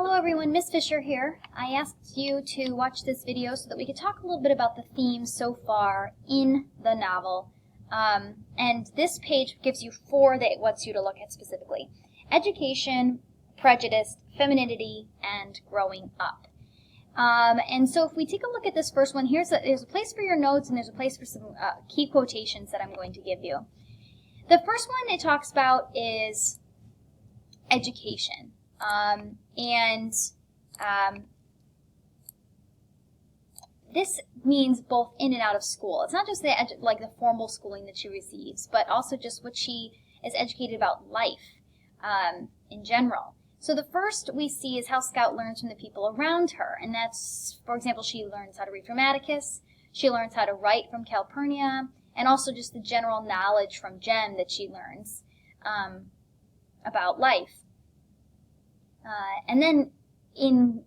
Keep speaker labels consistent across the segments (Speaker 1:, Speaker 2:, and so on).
Speaker 1: Hello everyone, Miss Fisher here. I asked you to watch this video so that we could talk a little bit about the themes so far in the novel. And this page gives you four that it wants you to look at specifically. Education, prejudice, femininity, and growing up. And so if we take a look at this first one, there's a place for your notes and there's a place for some key quotations that I'm going to give you. The first one it talks about is education. This means both in and out of school. It's not just the formal schooling that she receives, but also just what she is educated about life in general. So the first we see is how Scout learns from the people around her, and that's, for example, she learns how to read from Atticus, she learns how to write from Calpurnia, and also just the general knowledge from Jem that she learns about life. And then and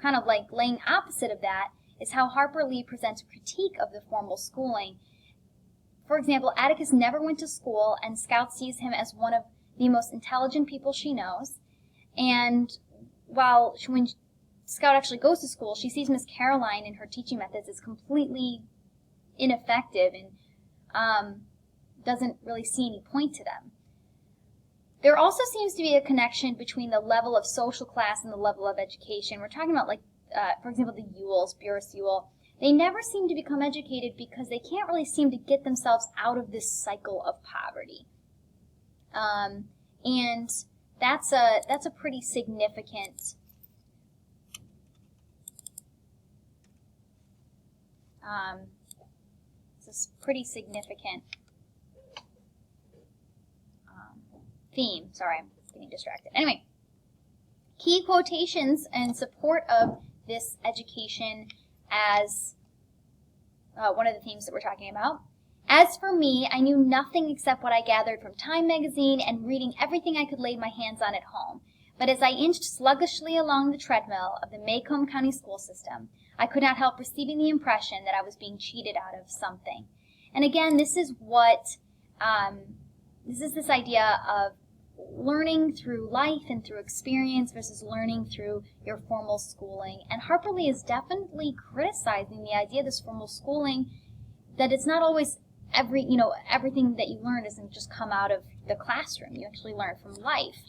Speaker 1: kind of like laying opposite of that is how Harper Lee presents a critique of the formal schooling. For example, Atticus never went to school, and Scout sees him as one of the most intelligent people she knows. And when Scout actually goes to school, she sees Miss Caroline and her teaching methods as completely ineffective and doesn't really see any point to them. There also seems to be a connection between the level of social class and the level of education. We're talking about, for example, the Ewells, Burrhus Ewell. They never seem to become educated because they can't really seem to get themselves out of this cycle of poverty. And that's a pretty significant theme. Sorry, I'm getting distracted. Anyway, key quotations in support of this education as one of the themes that we're talking about. As for me, I knew nothing except what I gathered from Time magazine and reading everything I could lay my hands on at home. But as I inched sluggishly along the treadmill of the Maycomb County school system, I could not help receiving the impression that I was being cheated out of something. And again, this is this idea of learning through life and through experience versus learning through your formal schooling. And Harper Lee is definitely criticizing the idea of this formal schooling, that it's not always everything that you learn doesn't just come out of the classroom. You actually learn from life.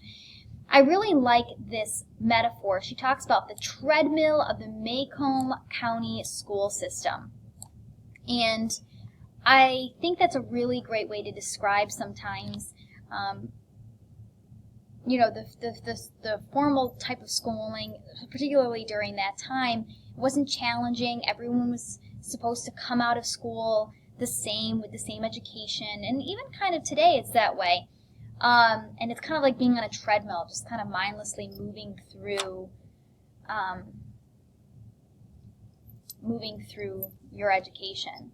Speaker 1: I really like this metaphor. She talks about the treadmill of the Maycomb County school system. And I think that's a really great way to describe sometimes the formal type of schooling, particularly during that time, wasn't challenging. Everyone was supposed to come out of school the same, with the same education, and even kind of today it's that way. And it's kind of like being on a treadmill, just kind of mindlessly moving through your education.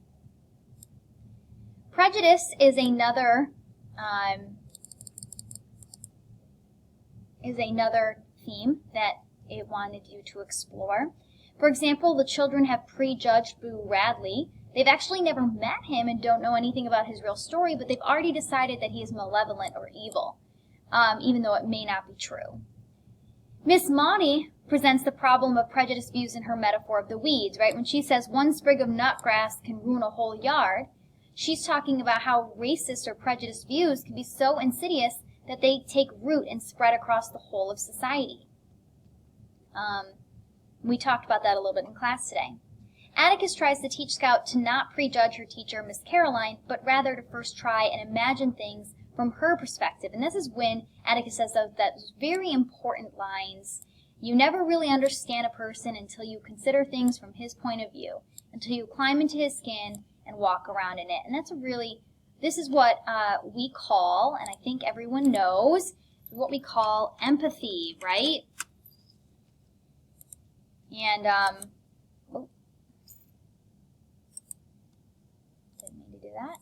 Speaker 1: Prejudice is another theme that it wanted you to explore. For example, the children have prejudged Boo Radley. They've actually never met him and don't know anything about his real story, but they've already decided that he is malevolent or evil, even though it may not be true. Miss Maudie presents the problem of prejudiced views in her metaphor of the weeds, right? When she says one sprig of nutgrass can ruin a whole yard, she's talking about how racist or prejudiced views can be so insidious that they take root and spread across the whole of society. We talked about that a little bit in class today. Atticus tries to teach Scout to not prejudge her teacher, Miss Caroline, but rather to first try and imagine things from her perspective. And this is when Atticus says those very important lines: you never really understand a person until you consider things from his point of view, until you climb into his skin and walk around in it. And this is what we call, and I think everyone knows, what we call empathy, right? And, didn't mean to do that.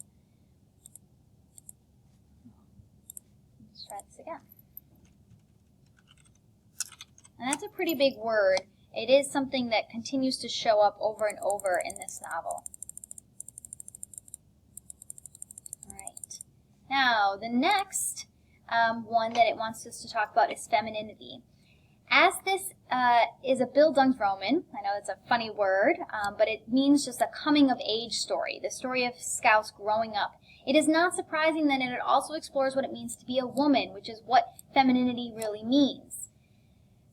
Speaker 1: Let's try this again. And that's a pretty big word. It is something that continues to show up over and over in this novel. All right. Now, the next one that it wants us to talk about is femininity. As this is a Bildungsroman, I know it's a funny word, but it means just a coming-of-age story, the story of scouts growing up. It is not surprising that it also explores what it means to be a woman, which is what femininity really means.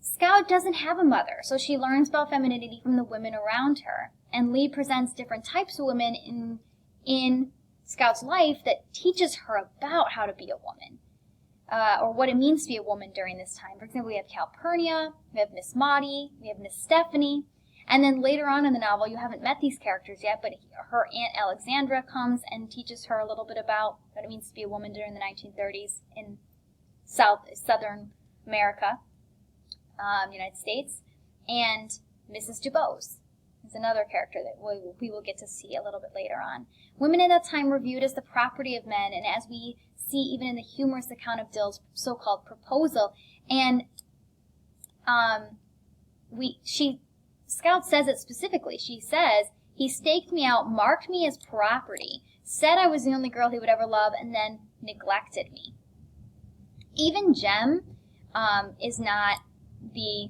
Speaker 1: Scout doesn't have a mother, so she learns about femininity from the women around her. And Lee presents different types of women in Scout's life that teaches her about how to be a woman, or what it means to be a woman during this time. For example, we have Calpurnia, we have Miss Maudie, we have Miss Stephanie, and then later on in the novel, you haven't met these characters yet, but her Aunt Alexandra comes and teaches her a little bit about what it means to be a woman during the 1930s in Southern America, United States, and Mrs. DuBose is another character that we will get to see a little bit later on. Women at that time were viewed as the property of men, and as we see even in the humorous account of Dill's so-called proposal, and Scout says it specifically. She says, he staked me out, marked me as property, said I was the only girl he would ever love, and then neglected me. Even Jem is not the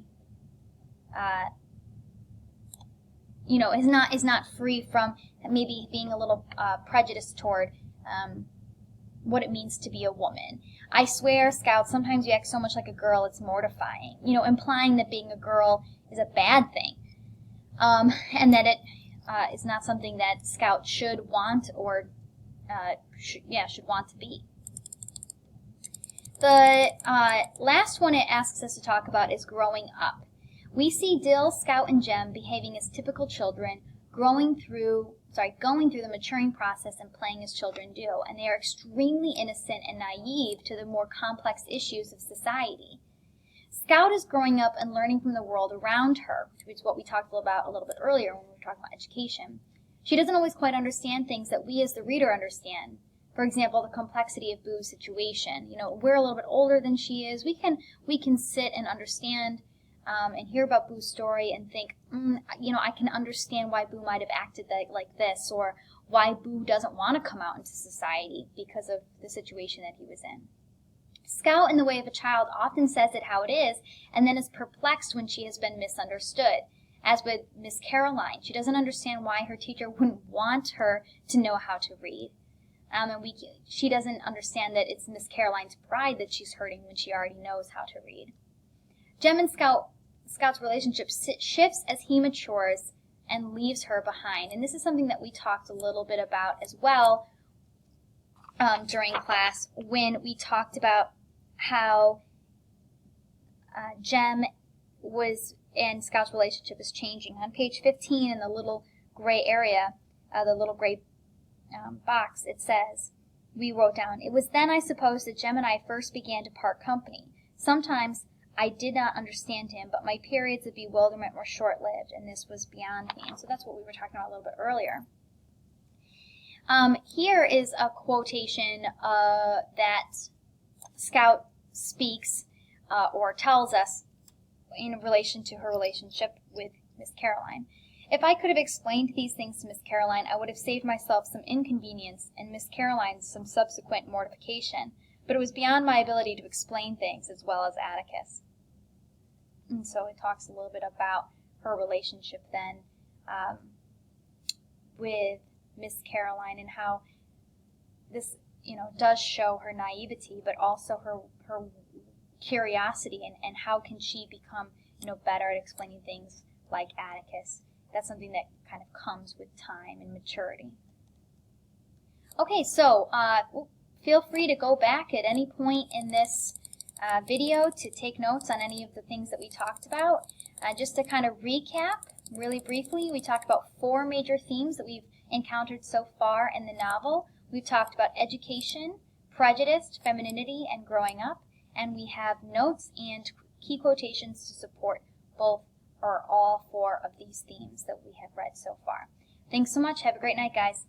Speaker 1: is not free from maybe being a little prejudiced toward what it means to be a woman. I swear, Scout, sometimes you act so much like a girl, it's mortifying. Implying that being a girl is a bad thing, and that it is not something that Scout should want or should want to be. The last one it asks us to talk about is growing up. We see Dill, Scout, and Jem behaving as typical children, going through the maturing process and playing as children do, and they are extremely innocent and naive to the more complex issues of society. Scout is growing up and learning from the world around her, which is what we talked about a little bit earlier when we were talking about education. She doesn't always quite understand things that we as the reader understand. For example, the complexity of Boo's situation. We're a little bit older than she is. We can sit and understand and hear about Boo's story and think, I can understand why Boo might have acted like this, or why Boo doesn't want to come out into society because of the situation that he was in. Scout, in the way of a child, often says it how it is, and then is perplexed when she has been misunderstood. As with Miss Caroline, she doesn't understand why her teacher wouldn't want her to know how to read. She doesn't understand that it's Miss Caroline's pride that she's hurting when she already knows how to read. Jem and Scout's relationship shifts as he matures and leaves her behind. And this is something that we talked a little bit about as well during class when we talked about how Jem and Scout's relationship is changing. On page 15 in the little gray area, the little gray box, it says, we wrote down, "It was then, I suppose, that Jem and I first began to part company. Sometimes I did not understand him, but my periods of bewilderment were short-lived, and this was beyond me." And so that's what we were talking about a little bit earlier. Here is a quotation that Scout speaks or tells us in relation to her relationship with Miss Caroline. "If I could have explained these things to Miss Caroline, I would have saved myself some inconvenience and Miss Caroline some subsequent mortification. But it was beyond my ability to explain things as well as Atticus." And so it talks a little bit about her relationship then with Miss Caroline, and how this, does show her naivety, but also her curiosity, and how can she become, better at explaining things like Atticus. That's something that kind of comes with time and maturity. Okay, so feel free to go back at any point in this video to take notes on any of the things that we talked about. Just to kind of recap really briefly, we talked about 4 major themes that we've encountered so far in the novel. We've talked about education, prejudice, femininity, and growing up, and we have notes and key quotations to support both or all 4 of these themes that we have read so far. Thanks so much. Have a great night, guys.